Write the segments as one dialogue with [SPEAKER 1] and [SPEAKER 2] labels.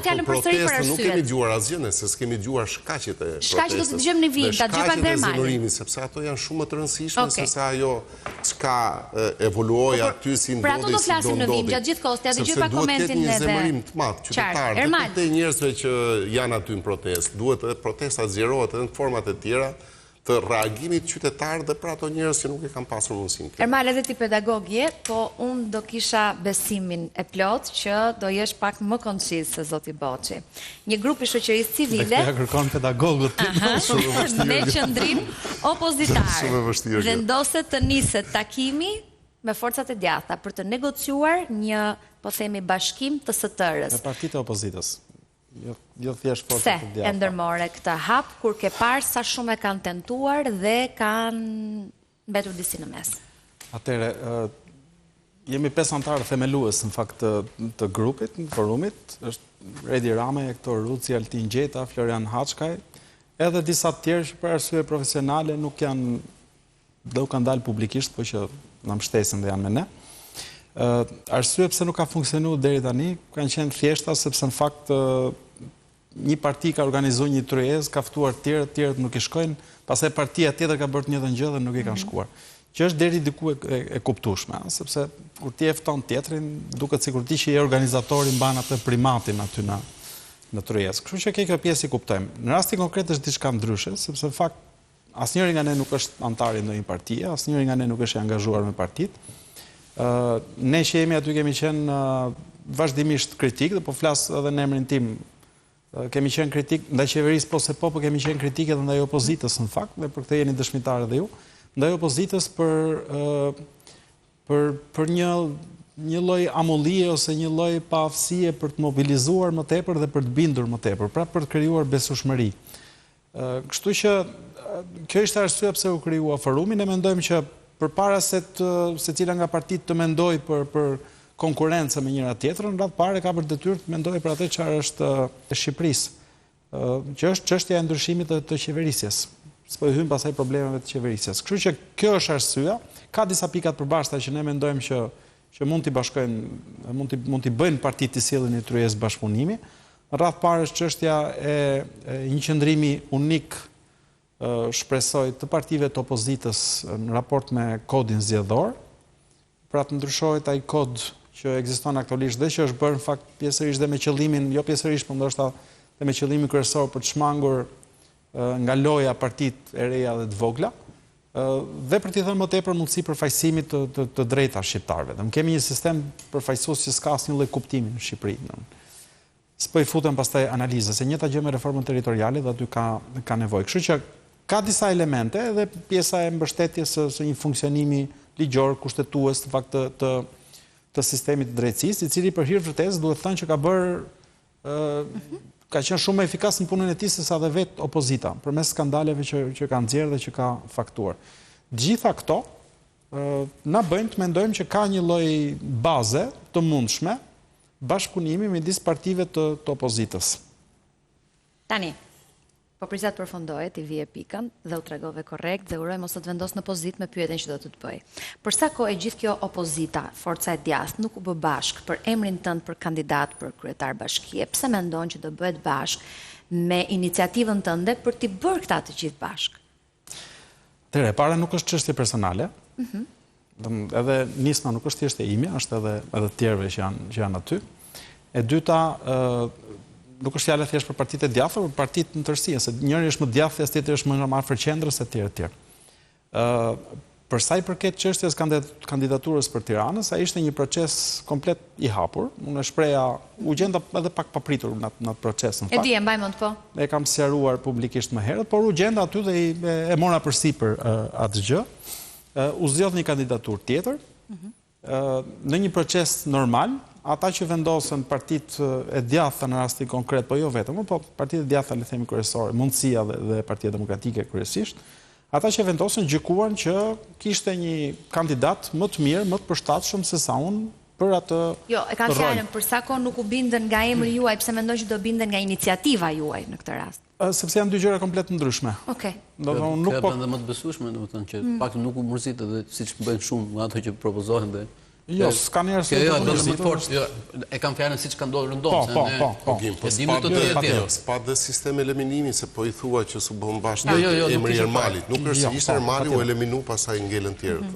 [SPEAKER 1] marr fjalën përsëri për arsyet.
[SPEAKER 2] Nuk kemi dëgjuar asgjë, se s'kemi dëgjuar shkaqjet e protestës.
[SPEAKER 1] Shkaqet do të dëgjojmë në vijim, ta dëgjoj pak dermalin.
[SPEAKER 2] Sepse ato janë shumë më të rëndësishme se sa ajo çka evoluoi aty si ndodhi.
[SPEAKER 1] Për ato do flasim në vijim gjatë gjithë kohës, ja dëgjoj pak komentin edhe.
[SPEAKER 2] Sepse duhet të ketë një zemërim të madh qytetar, të të njerëzve që janë aty në protestë. Duhet edhe protesta zgjerohet edhe në format e tjera të reagimit qytetar dhe për ato njerëz që nuk e kanë pasur mundësinë.
[SPEAKER 1] Ermal, edhe ti pedagog je, po unë do kisha besimin e plot që do jesh pak më koncis se zoti Boçi. Një grup i shoqërisë civile.
[SPEAKER 3] Ja kërkon pedagogët.
[SPEAKER 1] Në qendrim opozitar. Vendoset të niset takimi me forcat e djathta për të negociuar një, po themi, bashkim të STR-s.
[SPEAKER 3] Me partitë e opozitës. Jo thjesht forcat e djathta.
[SPEAKER 1] Se e ndërmore këtë hap kur ke parë sa shumë e kanë tentuar dhe kanë mbetur disi në mes.
[SPEAKER 3] Atëre, jemi 5 antarë themelues në fakt të grupit, në forumit, është Redi Rame, Hektor Ruci, Altin Gjeta, Florian Haçkaj, edhe disa tjerë që për arsye profesionale nuk janë, dhe u kanë dalë publikisht, po që në mbështesin dhe janë me ne. Arsye pse nuk ka funksionu deri tani, kanë qenë thjeshta, sepse në fakt një parti ka organizuar një tryezë, ka ftuar tjerët nuk i shkojnë, pastaj partia tjetër ka bërë të njëjtën gjë dhe nuk i kanë shkuar. Që është deri diku e kuptueshme, sepse kur ti e fton tjetrin, duket sikur ti që je organizatori mban atë primatin aty në tryezë. Kështu që kjo pjesë i kuptojmë. Në rastin konkret është diçka ndryshe, sepse në fakt asnjëri nga ne nuk është antar i ndonjë partie, asnjëri nga ne nuk është i angazhuar me partitë. Ne që jemi aty kemi qenë vazhdimisht kritik, dhe po flas edhe në emrin tim, kemi qenë kritik ndaj qeverisë, po kemi qenë kritik edhe ndaj opozitës në fakt, dhe për këtë jeni dëshmitar edhe ju, ndaj opozitës për një lloj amullie ose një lloj paaftësie për të mobilizuar më tepër dhe për të bindur më tepër, pra për të krijuar besueshmëri. Kështu që kjo ishte arsyeja pse u krijua forumi. Ne mendojmë që përpara se secila nga partitë të mendojë për konkurrencë me njëra tjetrën, radh parë ka për detyrë të mendojë për atë çfarë është e Shqipërisë, që është çështja e ndryshimit të qeverisjes. S'po i hyn pasaj problemeve të qeverisjes. Kështu që kjo është arsyeja. Ka disa pika të përbashkëta që ne mendojmë që mund t'i bashkojnë, mund t'i bëjnë partitë të sjellin një tryezë bashkëpunimi. Radh parë është çështja e një qëndrimi unik, shpresoj, të partive të opozitës në raport me kodin zgjedhor, pra të ndryshohet ai kod që ekziston aktualisht dhe që është bërë në fakt pjesërisht dhe me qëllimin, jo pjesërisht, por ndoshta dhe me qëllimin kryesor për të shmangur nga loja partitë e reja dhe të vogla, dhe për t'i thënë më tepër mundësi përfaqësimit të drejta shqiptarëve. Dhe kemi një sistem përfaqësues që s'ka asnjë lloj kuptimi në Shqipëri. S'po i futem pastaj analizës, se njëta gjë me reformën territoriale dhe aty ka nevojë. Kështu që ka disa elemente edhe pjesa e mbështetjes së një funksionimi ligjor, kushtetues të fakt të sistemit të drejtësisë, i cili për hir vërtetës duhet thënë që ka qenë shumë më efikas në punën e tij se sa dhe vetë opozita, përmes skandaleve që kanë nxjerrë dhe që ka faktuar. Gjitha këto na bëjnë të mendojmë që ka një lloj baze të mundshme bashkëpunimi midis partive të opozitës.
[SPEAKER 1] Tani, po prisa të përfundoj, ti vije pikën dhe u tregove korrekt dhe uroj mos të të vendos në pozitë me pyetjen që do të bëj. Për sa kohë gjithë kjo opozita, forca e djathtë, nuk u bë bashk për emrin tënd për kandidat për kryetar bashkie, pse mendon që do bëhet bashk me iniciativën tënde për t'i bërë këta të gjithë bashk?
[SPEAKER 3] Tere, para nuk është çështje personale. Edhe nisma nuk është thjesht e imja, është edhe tjerëve që janë aty. E dyta, nuk është fjala thjesht për partitë e djathta, por partitë në tërësi, se njëri është më djathtë, tjetri është më afër qendrës e tjerë. Për sa i përket çështjes kandidaturës për Tiranën, ai ishte një proces komplet i hapur. Unë shpreha, u gjenda edhe pak papritur në atë proces në fakt.
[SPEAKER 1] E di, e mbaj mend po.
[SPEAKER 3] E kam sqaruar publikisht më herët, por u gjenda aty dhe e mora përsipër atë gjë. U zgjodh një kandidaturë tjetër. Në një proces normal, ata që vendosën partitë e djathta në rastin konkret, po jo vetëm, po partitë e djathta le themi kryesore, Mundësia dhe Partia Demokratike kryesisht, ata që vendosën gjykuan që kishte një kandidat më të mirë, më të përshtatshëm se sa unë për atë.
[SPEAKER 1] Jo, e kam fjalën, për sa kohë nuk u bindën nga emri juaj, pse mendon që do binden nga iniciativa juaj në këtë rast?
[SPEAKER 3] Sepse janë dy gjëra komplet ndryshme.
[SPEAKER 1] Okej.
[SPEAKER 4] Kjo bën dhe më të besueshme, domethënë që pak nuk u mërzit edhe siç bëjnë shumë nga ato që propozohen dhe
[SPEAKER 3] Jo, s'ka një arsye
[SPEAKER 4] të përgjithshme. E kam fjalën siç ka ndodhur në Domë.
[SPEAKER 2] Po, s'pa dhe sistem eliminimi, se po i thua që su bën bashkë emri Ermalit. Nuk është ishte Ermali u eliminu pasaj ngelën tjerët.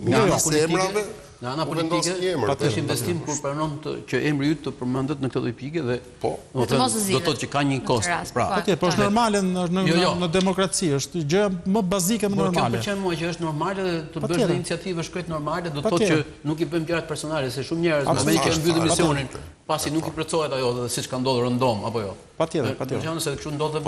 [SPEAKER 2] Nuk emrave.
[SPEAKER 4] Në ana politike, është investim kur pranon që emri yt të përmendet në këtë lloj pike dhe do të thotë që ka një kost.
[SPEAKER 3] Patjetër, po është normale në demokraci, është gjë më bazike më normale.
[SPEAKER 4] Por kjo pëlqen mua që është normale dhe të bësh një iniciativë shkret normale, do të thotë që nuk i bëjmë gjërat personale, se shumë njerëz në momentin që mbyllim misionin, pasi nuk i plotësohet ajo dhe siç ka ndodhur në Dom apo jo.
[SPEAKER 3] Patjetër.
[SPEAKER 4] Përgjithësisht se kështu ndodhet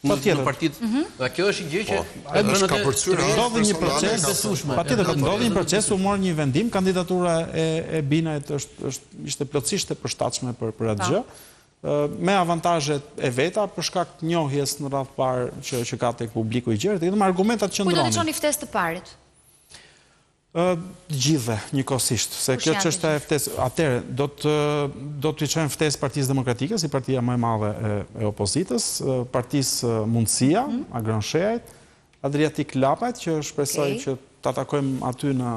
[SPEAKER 4] në partitë. Dhe kjo është një gjë që
[SPEAKER 3] ndodhi një proces besueshëm. Patjetër ka ndodhur një proces, u mor një vendim, kandidatura e Binajt ishte plotësisht e përshtatshme për atë gjë, me avantazhet e veta për shkak të njohjes në radhë parë që ka tek publiku i gjerë, dhe me argumentat që ndronin.
[SPEAKER 1] Ku do të çoni ftesë të parit?
[SPEAKER 3] Gjithve, njëkohësisht, se kjo çështja e ftesë, atëherë do të çojmë ftesë Partisë Demokratike, si partia më e madhe e opozitës, Partisë Mundësia, Agron Shehajt, Adriatik Lapajt, që shpresoj që ta takojmë aty në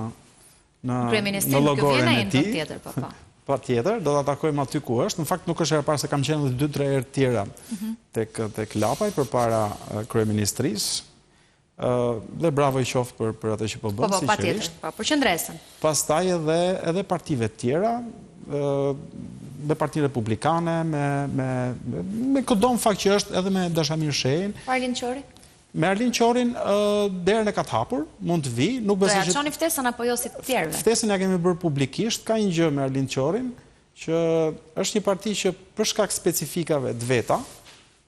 [SPEAKER 3] llogorin e tij. Patjetër, do ta takojmë aty ku është. Në fakt nuk është herë parë se kam qenë edhe 2-3 herë tjera tek Lapaj përpara kryeministrisë. Dhe bravo i qoftë për atë që po bën,
[SPEAKER 1] sigurisht. Po, për qendresën.
[SPEAKER 3] Pastaj edhe partive tjera, me Partinë Republikane, me këdo në fakt që është edhe me Dashamir Shehin.
[SPEAKER 1] Arlind Qori?
[SPEAKER 3] Me Arlind Qorin derën e ka të hapur, mund të vi, nuk besoj që...
[SPEAKER 1] Do ja çoni ftesën apo jo si të tjerëve?
[SPEAKER 3] Ftesën ja kemi bërë publikisht, ka një gjë me Arlind Qorin, që është një parti që për shkak specifikave të veta,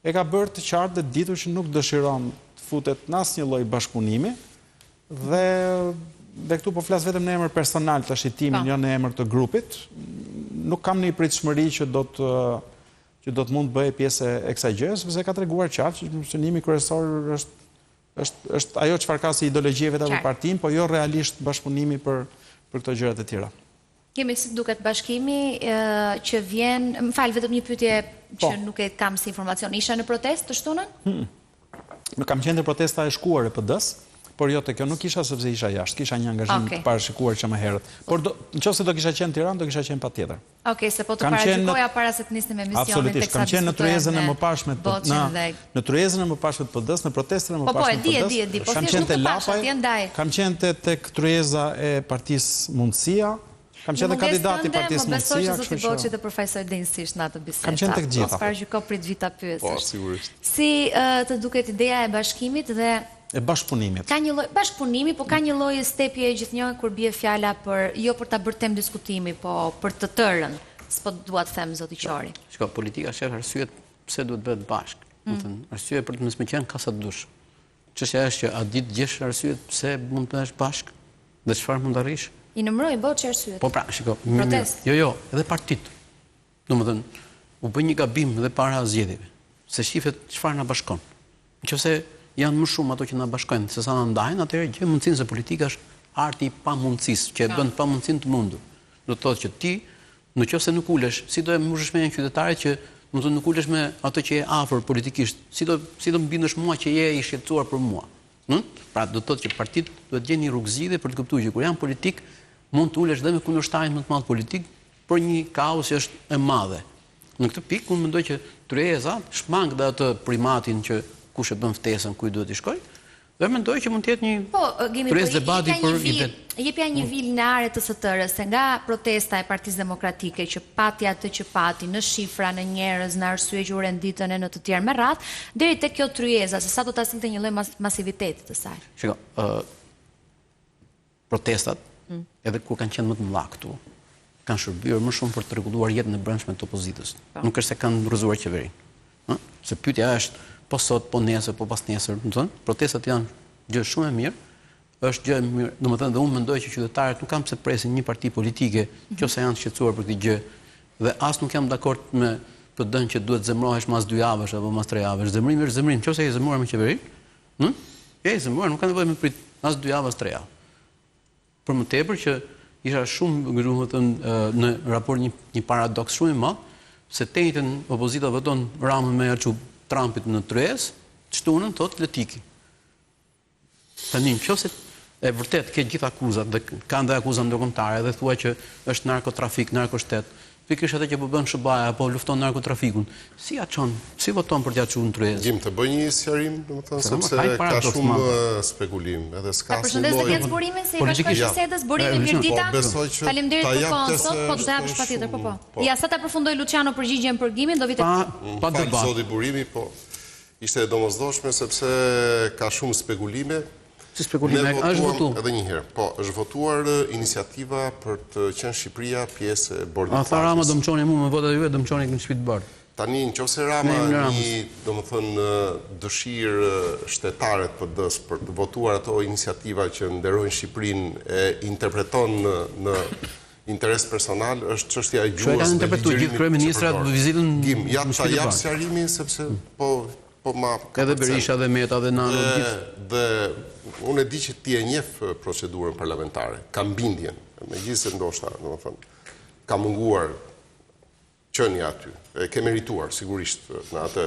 [SPEAKER 3] e ka bërë të qartë dhe ditur që nuk dëshiron futet në asnjë lloj bashkëpunimi dhe këtu po flas vetëm në emër personal tash i timin, jo në emër të grupit. Nuk kam një pritshmëri që do të mund bëj pjesë e kësaj gjë, sepse ka treguar qartë që synimi kryesor është ajo çfarë ka si ideologji vetë për partinë, po jo realisht bashkëpunimi për këto gjërat e tjera.
[SPEAKER 1] Kemi si duket bashkimi që vjen, më fal, vetëm një pyetje që nuk e kam si informacion. Isha në protestë të shtunën?
[SPEAKER 3] Nuk kam qenë në protesta e shkuar e PD-s, por jo të kjo nuk isha sepse isha jashtë, kisha një angazhim të parashikuar që më herët. Por nëse do kisha qenë në Tiranë, do kisha qenë patjetër.
[SPEAKER 1] Okej, se po të parashikoja para se të nisnim emisionin.
[SPEAKER 3] Absolutisht, kam qenë në tryezën e mëparshme në tryezën e mëparshme të PD-s, në protestën e mëparshme të PD-s.
[SPEAKER 1] Po thjesht nuk të pasha, ti ndaj.
[SPEAKER 3] Kam qenë tek tryeza e Partisë Mundësia. Kam qenë kandidat i Partisë Mundësia,
[SPEAKER 1] kështu që zoti Boçi të përfaqësoj dinjësisht në atë bisedë.
[SPEAKER 3] Kam qenë tek gjitha.
[SPEAKER 1] Mos parashiko prit vita pyesësh.
[SPEAKER 2] Po, sigurisht.
[SPEAKER 1] Si të duket ideja e bashkimit dhe
[SPEAKER 3] e bashkëpunimit.
[SPEAKER 1] Ka një lloj bashkëpunimi, po ka një lloj stepje gjithnjë kur bie fjala për jo për ta bërë temë diskutimi, po për të tërën. S'po dua të them zoti Qori.
[SPEAKER 4] Shiko, politika shef arsyet pse duhet bëhet bashkë. Do të thënë, arsye për të mos më qenë kasa të dush. Çështja është që a ditë gjesh arsyet pse mund të bësh bashkë dhe çfarë mund të arrish?
[SPEAKER 1] I nëmroj Boçi arsyet.
[SPEAKER 4] Po pra, shiko, jo, edhe partitë. Domethënë, u bë një gabim edhe para zgjedhjeve, se shifet çfarë na bashkon. Nëse janë më shumë ato që na bashkojnë se sa na ndajnë, atëherë gjë mundsinë se politika është arti i pamundësisë, që e bën pamundsinë të mundur. Do të thotë që ti, nëse nuk ulesh, si do e mbushësh me qytetarit që nuk ulesh me ato që je afër politikisht, si do mbindesh mua që je i shqetësuar për mua. Pra do të thotë që partitë duhet gjeni një rrugëzidhje për të kuptuar që kur janë politik mund të ulesh dhe me kundërshtarin më të madh politik, por një kaos që është e madhe. Në këtë pikë unë mendoj që tryeza shmang dhe atë primatin që kush e bën ftesën, ku i duhet të shkojë, dhe mendoj që mund të jetë një tryezë debati për ide.
[SPEAKER 1] Jepja një vilë në are të STR-s, se nga protesta e Partisë Demokratike që pati atë që pati në shifra, në njerëz, në arsye që u renditën e në të tjerë me radhë, deri tek kjo tryeza, se sa do ta sinte një lloj masiviteti të saj.
[SPEAKER 4] Shiko, protestat edhe kur kanë qenë më të mëdha këtu, kanë shërbyer më shumë për të rregulluar jetën e brendshme të opozitës. Nuk është se kanë rrëzuar qeverinë. Se pyetja është po sot, po nesër, po pas nesër, domethënë, protestat janë gjë shumë e mirë, është gjë e mirë, domethënë dhe unë mendoj që qytetarët nuk kanë pse presin një parti politike nëse janë të shqetësuar për këtë gjë, dhe as nuk jam dakord me PD-n që duhet zemrohesh mas 2 javësh apo mas 3 javësh. Zemrimi është zemrim, nëse je zemruar me qeverinë, je zemruar, nuk ka nevojë me prit as 2 javë as 3 javë. Për më tepër që isha shumë në raport një paradoks shumë i madh, se tejtën opozita voton Ramën me Erçu Trumpit në tryezë, shtunën thotë letiki. Tani nëse e vërtet ke gjithë akuzat, dhe kanë dhe akuzat ndërkombëtare, dhe thua që është narkotrafik, narkoshtet, pikërisht atë që po bën SBA-ja apo lufton narkotrafikun. Si ja çon, si voton për t'ia çuar në tryezë?
[SPEAKER 2] Gjim të bëj një sqarim, domethënë sepse ka shumë spekulim, edhe s'ka
[SPEAKER 1] asnjë lloj. Përshëndes të zburimin se i ka shkruar Bisedës, zburimin Mirdita. Faleminderit për kohën sot, po të japësh patjetër, po. Ja sa ta përfundoi Luciano përgjigjen për Gimin, do vitet
[SPEAKER 4] pa debat.
[SPEAKER 2] Zoti burimi, po ishte domosdoshme sepse ka shumë spekulime.
[SPEAKER 4] Si spekulime, është votuar.
[SPEAKER 2] Edhe një herë, po, është votuar iniciativa për të qenë Shqipëria pjesë e bordit të
[SPEAKER 4] Tha Rama do më qoni mu me votat e juve, do më qoni në shtëpi të bardh.
[SPEAKER 2] Tani, nëse Rama një, domethënë, dëshirë shtetare të PD-s për të votuar ato iniciativa që nderojnë Shqipërinë e interpreton në interes personal, është çështja e gjuhës.
[SPEAKER 4] Që e kanë interpretuar gjithë kryeministrat në vizitën në shtëpi të bardh.
[SPEAKER 2] Ja ta jap sqarimin sepse
[SPEAKER 4] edhe Berisha dhe Meta dhe Nano
[SPEAKER 2] dhe unë e di që ti e njeh procedurën parlamentare, kam bindjen, megjithëse ndoshta, domethënë, ka munguar qenia aty, e ke merituar sigurisht në atë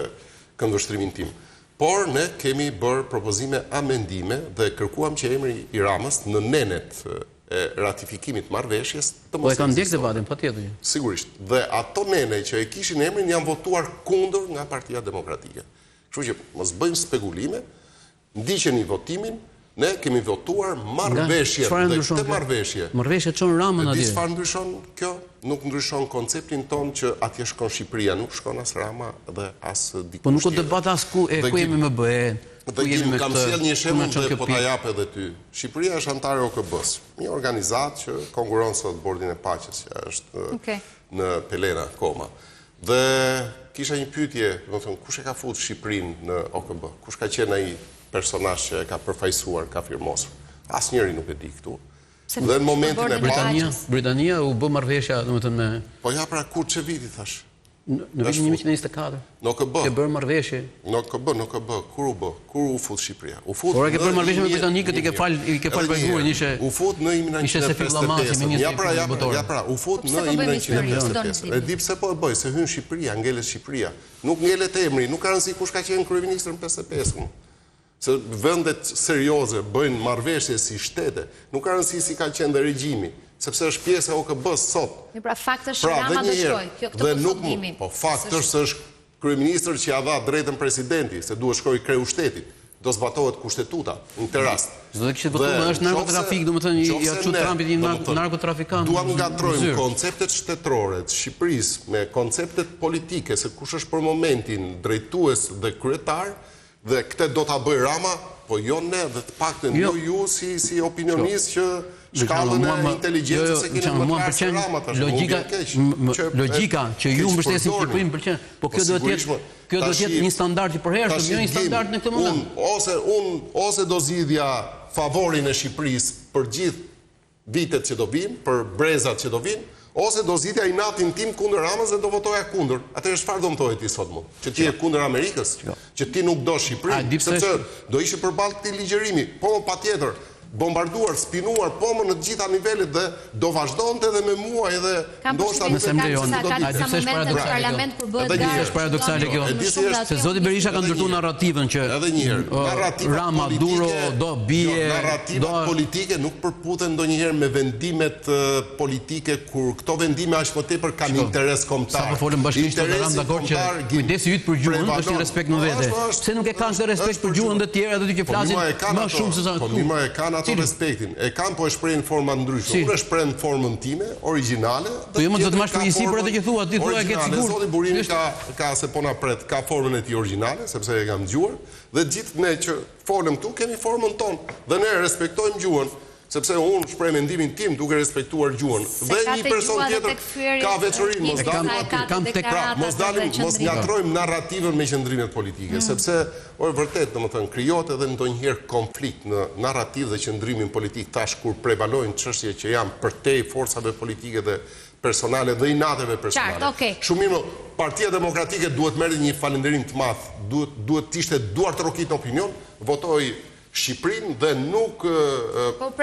[SPEAKER 2] këndvështrimin tim. Por ne kemi bërë propozime amendime dhe kërkuam që emri i Ramës në nenet e ratifikimit marrëveshjes të mos.
[SPEAKER 4] Po e kanë ndjek debatin, patjetër.
[SPEAKER 2] Sigurisht. Dhe ato nene që e kishin emrin janë votuar kundër nga Partia Demokratike. Kështu që mos bëjmë spekulime, ndiqeni votimin, ne kemi votuar marrëveshje dhe këtë marrëveshje.
[SPEAKER 4] Marrëveshje çon Ramën atje.
[SPEAKER 2] Di çfarë ndryshon kjo? Nuk ndryshon konceptin ton që atje shkon Shqipëria, nuk shkon as Rama dhe as dikush.
[SPEAKER 4] Po nuk ka debat as ku ku jemi me BE.
[SPEAKER 2] Dhe kam sjell një shembull dhe po ta jap edhe ty. Shqipëria është antare OKB-s, një organizatë që konkuron sot bordin e paqes, që është në Pelena Koma. Dhe kisha një pyetje, domethënë, kush e ka futur Shqipërinë në OKB? Kush ka qenë ai personazh që e ka përfaqësuar, ka firmosur? Asnjëri nuk e di këtu. Dhe në momentin e
[SPEAKER 4] Britania u bë marrëveshja, domethënë me.
[SPEAKER 2] Po ja, pra kur çe viti thash?
[SPEAKER 4] Në vitin 1924.
[SPEAKER 2] Në OKB.
[SPEAKER 4] Ke bërë marrëveshje.
[SPEAKER 2] Në OKB, kur u bë? Kur u fut Shqipëria? U fut.
[SPEAKER 4] Por e ke bërë marrëveshje me britanikët, i ke fal pagurin, ishte.
[SPEAKER 2] U fut në 1955. Ja pra, u fut në 1955. E di pse po e bëj, se hyn Shqipëria, ngelet Shqipëria. Nuk ngelet emri, nuk ka rëndësi kush ka qenë kryeministër në 55. Se vendet serioze bëjnë marrëveshje si shtete, nuk ka rëndësi si ka qenë dhe regjimi. Sepse është pjesë e OKB-s sot.
[SPEAKER 1] Pra faktë është Rama do shkoj, kjo këtë përfundimi.
[SPEAKER 2] Po faktë është se është kryeministër që ja dha drejtën presidenti, se duhet shkoj kreu shtetit. Do zbatohet kushtetuta në këtë rast.
[SPEAKER 4] Do të kishte votuar është narkotrafik, domethënë ja çu Trumpit një narkotrafikant.
[SPEAKER 2] Duam ngatrojmë konceptet shtetërore të Shqipërisë me konceptet politike, se kush është për momentin drejtues dhe kryetar, dhe këtë do ta bëj Rama, po jo ne, dhe të paktën jo ju si opinionist që shkallën e inteligjencës se keni më të lartë Rama tash.
[SPEAKER 4] Logjika që ju mbështesin Shqipërinë më pëlqen, po kjo do të jetë një standard i përhershëm, jo një standard në këtë moment.
[SPEAKER 2] Ose do zgjidhja favorin e Shqipërisë për gjithë vitet që do vinë, për brezat që do vinë, ose do zgjidhja inatin tim kundër Ramës dhe do votoja kundër. Atëherë çfarë do më thoje ti sot mua? Që ti je kundër Amerikës? Që ti nuk do Shqipërinë? Sepse do ishe përballë këtij ligjërimi. Po patjetër, bombarduar, spinuar, po më në të gjitha nivelet dhe do vazhdonte edhe me muaj edhe ndoshta
[SPEAKER 1] nuk e di parlament kur bëhet
[SPEAKER 4] garë. Është paradoksale kjo. Se zoti Berisha ka ndërtuar narrativën që
[SPEAKER 2] edhe një herë,
[SPEAKER 4] Rama duro do bie,
[SPEAKER 2] narrativat politike nuk përputhen ndonjëherë me vendimet politike kur këto vendime aq më tepër kanë interes kombëtar.
[SPEAKER 4] Sa po folëm bashkisht me Ram dakord që kujdesi yt për gjuhën është një respekt në vete. Pse nuk e kanë këtë respekt për gjuhën të tjerë ato që flasin më shumë se sa
[SPEAKER 2] këtu? Ato respektin. E kam po e shpreh në forma ndryshme. Unë e shpreh në formën time, origjinale.
[SPEAKER 4] Po jo më do të marrësh përgjegjësi për atë që thua, ti thua e ke sigurt.
[SPEAKER 2] Zoti Burimi ka se po na pret, ka formën e tij origjinale, sepse e kam dëgjuar, dhe gjithë ne që folëm këtu kemi formën tonë dhe ne respektojmë gjuhën. Sepse unë shpreh mendimin tim duke respektuar gjuhën. Dhe një person tjetër ka veçorinë, mos dalim, mos ngatrojmë narrativën me qëndrimet politike, sepse vërtet, domethënë, krijohet edhe ndonjëherë konflikt në narrativë dhe qëndrimin politik tash kur prevalojnë çështje që janë përtej forcave politike dhe personale dhe inateve personale. Shumë mirë, Partia Demokratike duhet merrë një falënderim të madh, duhet të ishte duar të rokit në opinion, votoi Shqipërinë dhe nuk nuk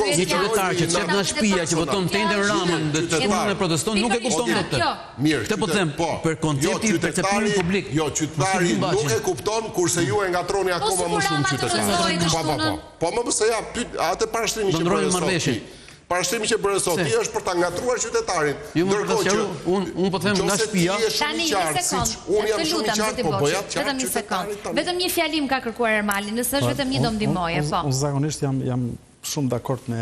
[SPEAKER 4] Një qytetar që çet nga shtëpia që voton Tender Ramën dhe të punon e proteston nuk e kupton dot.
[SPEAKER 2] Mirë,
[SPEAKER 4] këtë po them, për konceptin perceptimin publik.
[SPEAKER 2] Jo, qytetari nuk e kupton kurse ju e ngatroni akoma më shumë qytetarë. Po më pse ja pyet atë parashtrimi që bëri sot. Parashtrimi që bëre sot është për ta ngatruar qytetarin.
[SPEAKER 4] Ndërkohë që unë po them nga shtëpia.
[SPEAKER 1] Tani një sekond.
[SPEAKER 2] Unë jam shumë i qartë, po bëja qartë.
[SPEAKER 1] Vetëm një sekond. Vetëm një fjalim ka kërkuar Ermali, nëse është vetëm një do ndihmoje, po.
[SPEAKER 3] Unë zakonisht jam shumë dakord me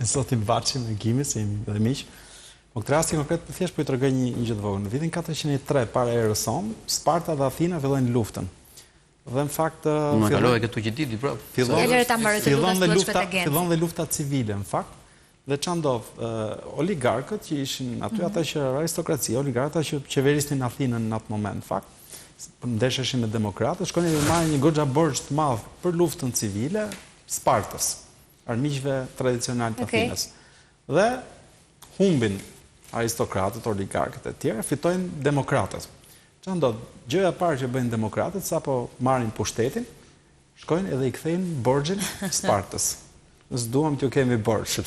[SPEAKER 3] zotin Baçi, me Gimi, se jemi dhe miq. Po këtë rasti konkret thjesht po i tregoj një gjë të vogël. Në vitin 403 para erës sonë, Sparta dhe Athina fillojnë luftën. Dhe në fakt
[SPEAKER 4] Më kaloi këtu që ditë prap.
[SPEAKER 3] Fillon dhe lufta civile në fakt. Dhe që ndodh, oligarkët që ishin aty ata që aristokracia, oligarkët që qeverisnin Athinën në atë moment, në fakt, ndesheshin me demokratët, shkonin dhe marrin një goxha borxh të madh për luftën civile Spartës, armiqve tradicional të Athinës. Dhe humbin aristokratët, oligarkët e tjerë, fitojnë demokratët. Që ndodh, gjëja parë që bëjnë demokratët, sapo marrin pushtetin, shkojnë edhe i kthejnë borxhin Spartës. Nësë duham t'ju kemi borxh,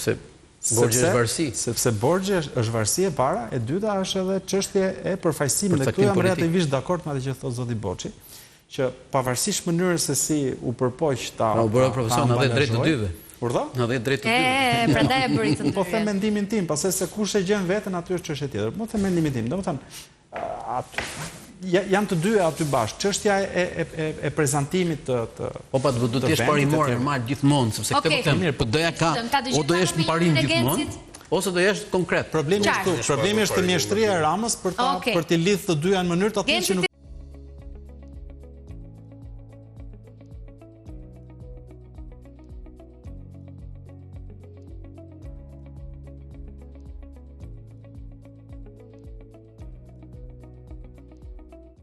[SPEAKER 4] borxhi është varësi.
[SPEAKER 3] Sepse borxhi është varësi e para, e dyta është edhe çështje e përfaqësimit. Dhe këtu jam relativisht dakord me atë që thot zoti Boçi, që pavarësisht mënyrës se si u përpoq ta.
[SPEAKER 4] U bëra profesion edhe drejt të dyve.
[SPEAKER 3] Urdhë?
[SPEAKER 4] Edhe drejt të dyve.
[SPEAKER 1] Prandaj e bëri të dyve.
[SPEAKER 3] Po them mendimin tim, pastaj se kush e gjen veten aty është çështje tjetër. Po them mendimin tim. Domethënë janë të dyja aty bashkë. Çështja e prezantimit të
[SPEAKER 4] Po pa do të jesh parimor normal gjithmonë, sepse këtë po them, po doja ka, o do jesh në parim gjithmonë, ose do jesh konkret.
[SPEAKER 3] Problemi është mjeshtria e Ramës për të lidhur të dyja në mënyrë të tillë që nuk